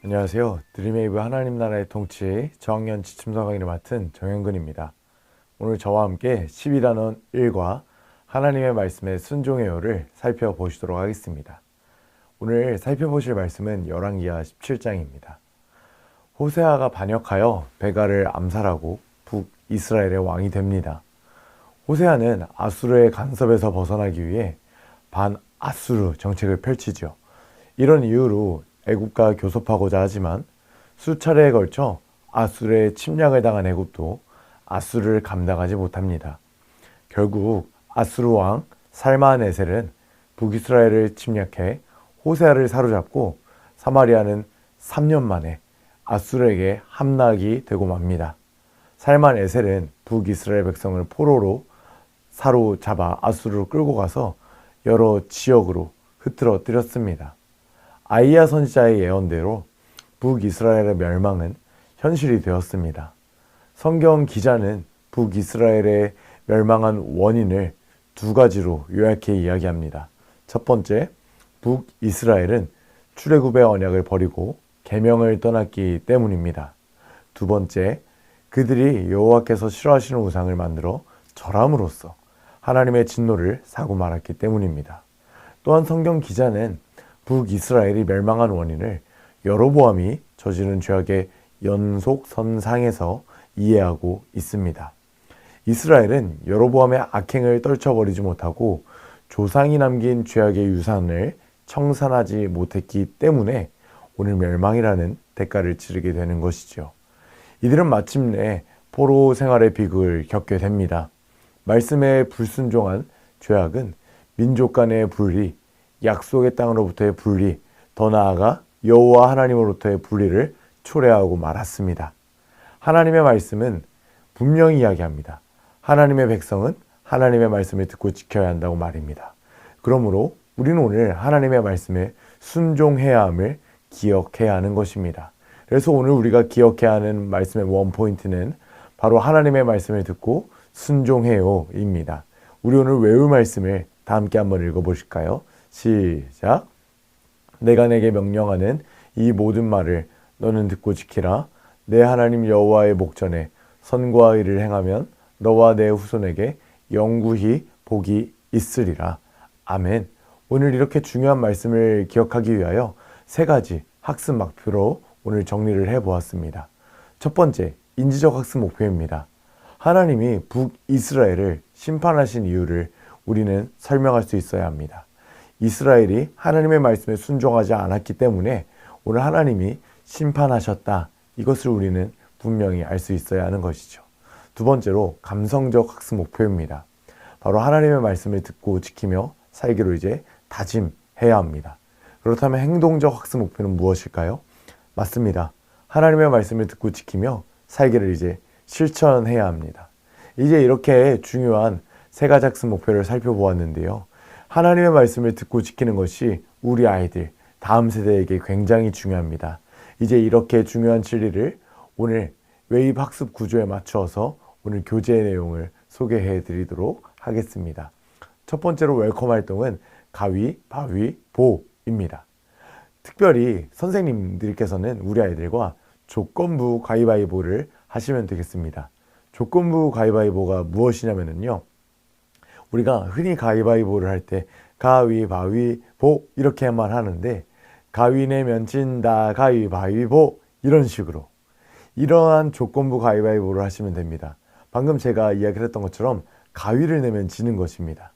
안녕하세요. 드림웨이브 하나님 나라의 통치 저학년 지침서 강의를 맡은 정현근입니다. 오늘 저와 함께 12단원 1과 하나님의 말씀의 순종해요를 살펴보시도록 하겠습니다. 오늘 살펴보실 말씀은 열왕기하 17장입니다. 호세아가 반역하여 베가를 암살하고 북이스라엘의 왕이 됩니다. 호세아는 아수르의 간섭에서 벗어나기 위해 반아수르 정책을 펼치죠. 이런 이유로 애굽과 교섭하고자 하지만 수차례에 걸쳐 아수르의 침략을 당한 애굽도 아수르를 감당하지 못합니다. 결국 아수르 왕 살만에셀은 북이스라엘을 침략해 호세아를 사로잡고 사마리아는 3년 만에 아수르에게 함락이 되고 맙니다. 살만에셀은 북이스라엘 백성을 포로로 사로잡아 아수르로 끌고 가서 여러 지역으로 흩어뜨렸습니다. 아이야 선지자의 예언대로 북이스라엘의 멸망은 현실이 되었습니다. 성경 기자는 북이스라엘의 멸망한 원인을 두 가지로 요약해 이야기합니다. 첫 번째, 북이스라엘은 출애굽의 언약을 버리고 계명을 떠났기 때문입니다. 두 번째, 그들이 여호와께서 싫어하시는 우상을 만들어 절함으로써 하나님의 진노를 사고 말았기 때문입니다. 또한 성경 기자는 북이스라엘이 멸망한 원인을 여로보암이 저지른 죄악의 연속선상에서 이해하고 있습니다. 이스라엘은 여로보암의 악행을 떨쳐버리지 못하고 조상이 남긴 죄악의 유산을 청산하지 못했기 때문에 오늘 멸망이라는 대가를 치르게 되는 것이죠. 이들은 마침내 포로 생활의 비극을 겪게 됩니다. 말씀에 불순종한 죄악은 민족 간의 분리, 약속의 땅으로부터의 분리, 더 나아가 여호와 하나님으로부터의 분리를 초래하고 말았습니다. 하나님의 말씀은 분명히 이야기합니다. 하나님의 백성은 하나님의 말씀을 듣고 지켜야 한다고 말입니다. 그러므로 우리는 오늘 하나님의 말씀에 순종해야 함을 기억해야 하는 것입니다. 그래서 오늘 우리가 기억해야 하는 말씀의 원포인트는 바로 하나님의 말씀을 듣고 순종해요입니다. 우리 오늘 외울 말씀을 다 함께 한번 읽어보실까요? 시작. 내가 내게 명령하는 이 모든 말을 너는 듣고 지키라. 내 하나님 여호와의 목전에 선과 의를 행하면 너와 내 후손에게 영구히 복이 있으리라. 아멘. 오늘 이렇게 중요한 말씀을 기억하기 위하여 세 가지 학습 목표로 오늘 정리를 해보았습니다. 첫 번째, 인지적 학습 목표입니다. 하나님이 북이스라엘을 심판하신 이유를 우리는 설명할 수 있어야 합니다. 이스라엘이 하나님의 말씀에 순종하지 않았기 때문에 오늘 하나님이 심판하셨다. 이것을 우리는 분명히 알 수 있어야 하는 것이죠. 두 번째로 감성적 학습 목표입니다. 바로 하나님의 말씀을 듣고 지키며 살기로 이제 다짐해야 합니다. 그렇다면 행동적 학습 목표는 무엇일까요? 맞습니다. 하나님의 말씀을 듣고 지키며 살기를 이제 실천해야 합니다. 이제 이렇게 중요한 세 가지 학습 목표를 살펴보았는데요. 하나님의 말씀을 듣고 지키는 것이 우리 아이들, 다음 세대에게 굉장히 중요합니다. 이제 이렇게 중요한 진리를 오늘 웨이브 학습 구조에 맞추어서 오늘 교재의 내용을 소개해 드리도록 하겠습니다. 첫 번째로 웰컴 활동은 가위, 바위, 보입니다. 특별히 선생님들께서는 우리 아이들과 조건부 가위바위보를 하시면 되겠습니다. 조건부 가위바위보가 무엇이냐면요. 우리가 흔히 가위바위보를 할 때 가위바위보 이렇게만 하는데 가위 내면 진다 가위바위보 이런 식으로 이러한 조건부 가위바위보를 하시면 됩니다. 방금 제가 이야기를 했던 것처럼 가위를 내면 지는 것입니다.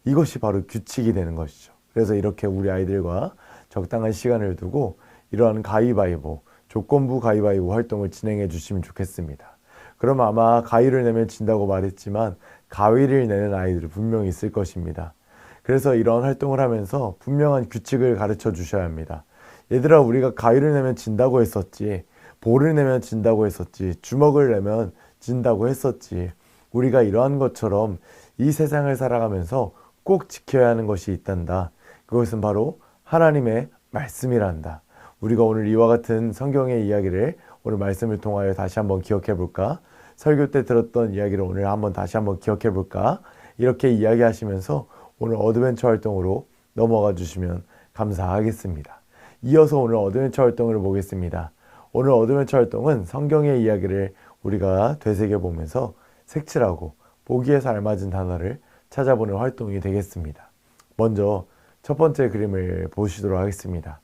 이것이 바로 규칙이 되는 것이죠. 그래서 이렇게 우리 아이들과 적당한 시간을 두고 이러한 가위바위보, 조건부 가위바위보 활동을 진행해 주시면 좋겠습니다. 그럼 아마 가위를 내면 진다고 말했지만 가위를 내는 아이들이 분명히 있을 것입니다. 그래서 이런 활동을 하면서 분명한 규칙을 가르쳐 주셔야 합니다. 얘들아, 우리가 가위를 내면 진다고 했었지, 볼을 내면 진다고 했었지, 주먹을 내면 진다고 했었지. 우리가 이러한 것처럼 이 세상을 살아가면서 꼭 지켜야 하는 것이 있단다. 그것은 바로 하나님의 말씀이란다. 우리가 오늘 이와 같은 성경의 이야기를 오늘 말씀을 통하여 다시 한번 기억해 볼까? 설교 때 들었던 이야기를 오늘 한번 다시 한번 기억해 볼까? 이렇게 이야기하시면서 오늘 어드벤처 활동으로 넘어가 주시면 감사하겠습니다. 이어서 오늘 어드벤처 활동을 보겠습니다. 오늘 어드벤처 활동은 성경의 이야기를 우리가 되새겨보면서 색칠하고 보기에서 알맞은 단어를 찾아보는 활동이 되겠습니다. 먼저 첫 번째 그림을 보시도록 하겠습니다.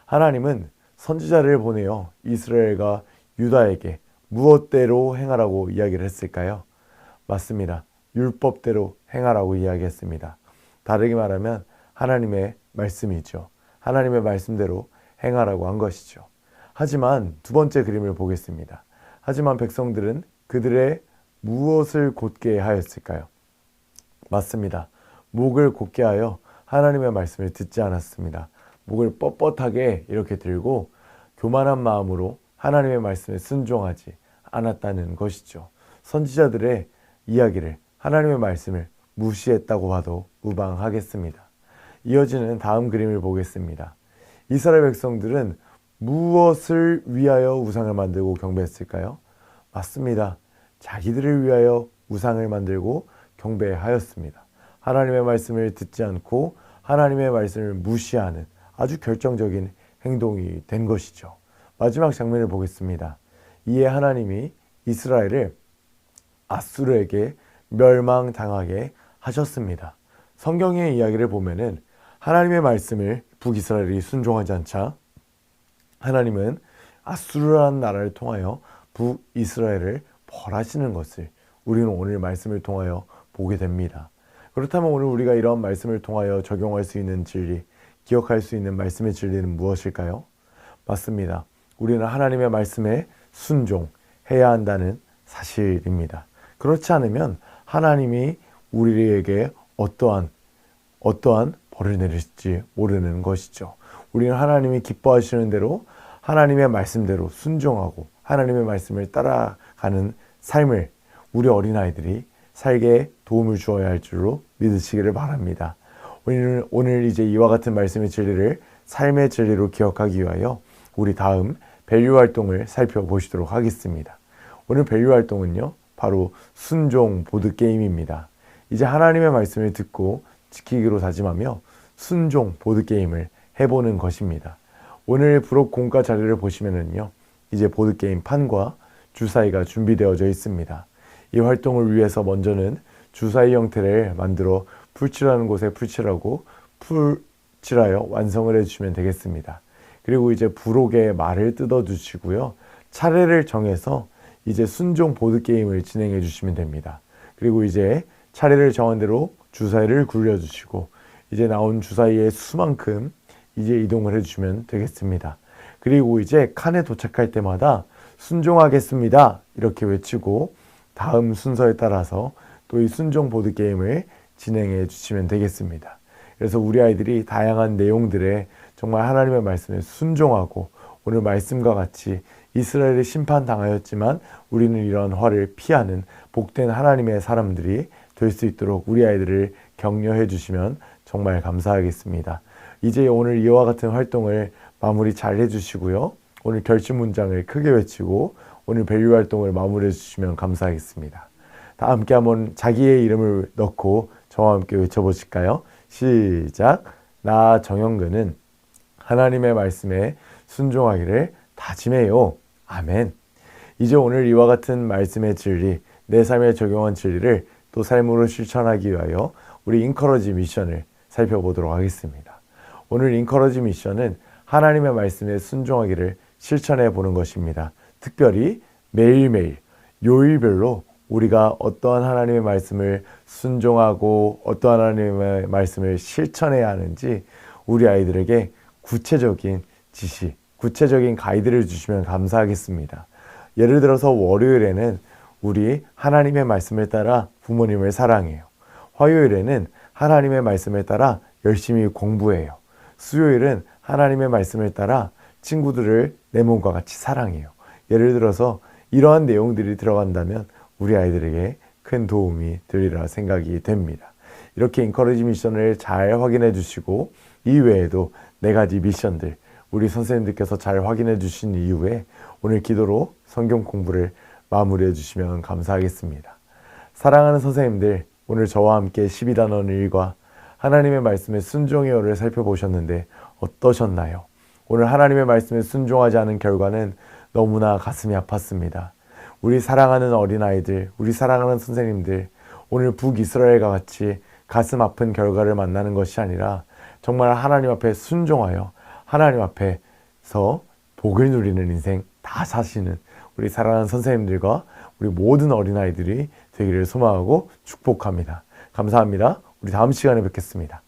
하나님은 선지자를 보내어 이스라엘과 유다에게 무엇대로 행하라고 이야기를 했을까요? 맞습니다. 율법대로 행하라고 이야기했습니다. 다르게 말하면 하나님의 말씀이죠. 하나님의 말씀대로 행하라고 한 것이죠. 하지만 두 번째 그림을 보겠습니다. 하지만 백성들은 그들의 무엇을 곧게 하였을까요? 맞습니다. 목을 곧게 하여 하나님의 말씀을 듣지 않았습니다. 목을 뻣뻣하게 이렇게 들고 교만한 마음으로 하나님의 말씀에 순종하지 않았다는 것이죠. 선지자들의 이야기를, 하나님의 말씀을 무시했다고 봐도 무방하겠습니다. 이어지는 다음 그림을 보겠습니다. 이스라엘 백성들은 무엇을 위하여 우상을 만들고 경배했을까요? 맞습니다. 자기들을 위하여 우상을 만들고 경배하였습니다. 하나님의 말씀을 듣지 않고 하나님의 말씀을 무시하는 아주 결정적인 행동이 된 것이죠. 마지막 장면을 보겠습니다. 이에 하나님이 이스라엘을 아수르에게 멸망당하게 하셨습니다. 성경의 이야기를 보면은 하나님의 말씀을 북이스라엘이 순종하지 않자 하나님은 아수르라는 나라를 통하여 북이스라엘을 벌하시는 것을 우리는 오늘 말씀을 통하여 보게 됩니다. 그렇다면 오늘 우리가 이런 말씀을 통하여 적용할 수 있는 진리, 기억할 수 있는 말씀의 진리는 무엇일까요? 맞습니다. 우리는 하나님의 말씀에 순종해야 한다는 사실입니다. 그렇지 않으면 하나님이 우리에게 어떠한 벌을 내릴지 모르는 것이죠. 우리는 하나님이 기뻐하시는 대로 하나님의 말씀대로 순종하고 하나님의 말씀을 따라가는 삶을 우리 어린아이들이 살게 도움을 주어야 할 줄로 믿으시기를 바랍니다. 오늘 이제 이와 같은 말씀의 진리를 삶의 진리로 기억하기 위하여 우리 다음 밸류 활동을 살펴보시도록 하겠습니다. 오늘 밸류 활동은요, 바로 순종 보드게임입니다. 이제 하나님의 말씀을 듣고 지키기로 다짐하며 순종 보드게임을 해보는 것입니다. 오늘 부록 공과 자료를 보시면은요, 이제 보드게임 판과 주사위가 준비되어져 있습니다. 이 활동을 위해서 먼저는 주사위 형태를 만들어 풀칠하는 곳에 풀칠하고 풀칠하여 완성을 해주시면 되겠습니다. 그리고 이제 부록의 말을 뜯어 주시고요. 차례를 정해서 이제 순종 보드게임을 진행해 주시면 됩니다. 그리고 이제 차례를 정한 대로 주사위를 굴려주시고 이제 나온 주사위의 수만큼 이제 이동을 해주시면 되겠습니다. 그리고 이제 칸에 도착할 때마다 순종하겠습니다 이렇게 외치고 다음 순서에 따라서 또 이 순종 보드게임을 진행해 주시면 되겠습니다. 그래서 우리 아이들이 다양한 내용들에 정말 하나님의 말씀에 순종하고 오늘 말씀과 같이 이스라엘이 심판당하였지만 우리는 이런 화를 피하는 복된 하나님의 사람들이 될 수 있도록 우리 아이들을 격려해 주시면 정말 감사하겠습니다. 이제 오늘 이와 같은 활동을 마무리 잘 해주시고요. 오늘 결심 문장을 크게 외치고 오늘 밸류 활동을 마무리해 주시면 감사하겠습니다. 다 함께 한번 자기의 이름을 넣고 저와 함께 외쳐보실까요? 시작! 나 정영근은 하나님의 말씀에 순종하기를 다짐해요. 아멘. 이제 오늘 이와 같은 말씀의 진리, 내 삶에 적용한 진리를 또 삶으로 실천하기 위하여 우리 인커러지 미션을 살펴보도록 하겠습니다. 오늘 인커러지 미션은 하나님의 말씀에 순종하기를 실천해 보는 것입니다. 특별히 매일매일 요일별로 우리가 어떠한 하나님의 말씀을 순종하고 어떠한 하나님의 말씀을 실천해야 하는지 우리 아이들에게 구체적인 지시, 구체적인 가이드를 주시면 감사하겠습니다. 예를 들어서 월요일에는 우리 하나님의 말씀을 따라 부모님을 사랑해요. 화요일에는 하나님의 말씀을 따라 열심히 공부해요. 수요일은 하나님의 말씀을 따라 친구들을 내 몸과 같이 사랑해요. 예를 들어서 이러한 내용들이 들어간다면 우리 아이들에게 큰 도움이 되리라 생각이 됩니다. 이렇게 인커러지 미션을 잘 확인해 주시고 이외에도 4가지 미션들 우리 선생님들께서 잘 확인해 주신 이후에 오늘 기도로 성경 공부를 마무리해 주시면 감사하겠습니다. 사랑하는 선생님들, 오늘 저와 함께 12단원 1과 하나님의 말씀의 순종의 열을 살펴보셨는데 어떠셨나요? 오늘 하나님의 말씀에 순종하지 않은 결과는 너무나 가슴이 아팠습니다. 우리 사랑하는 어린아이들, 우리 사랑하는 선생님들, 오늘 북이스라엘과 같이 가슴 아픈 결과를 만나는 것이 아니라 정말 하나님 앞에 순종하여 하나님 앞에서 복을 누리는 인생 다 사시는 우리 사랑하는 선생님들과 우리 모든 어린아이들이 되기를 소망하고 축복합니다. 감사합니다. 우리 다음 시간에 뵙겠습니다.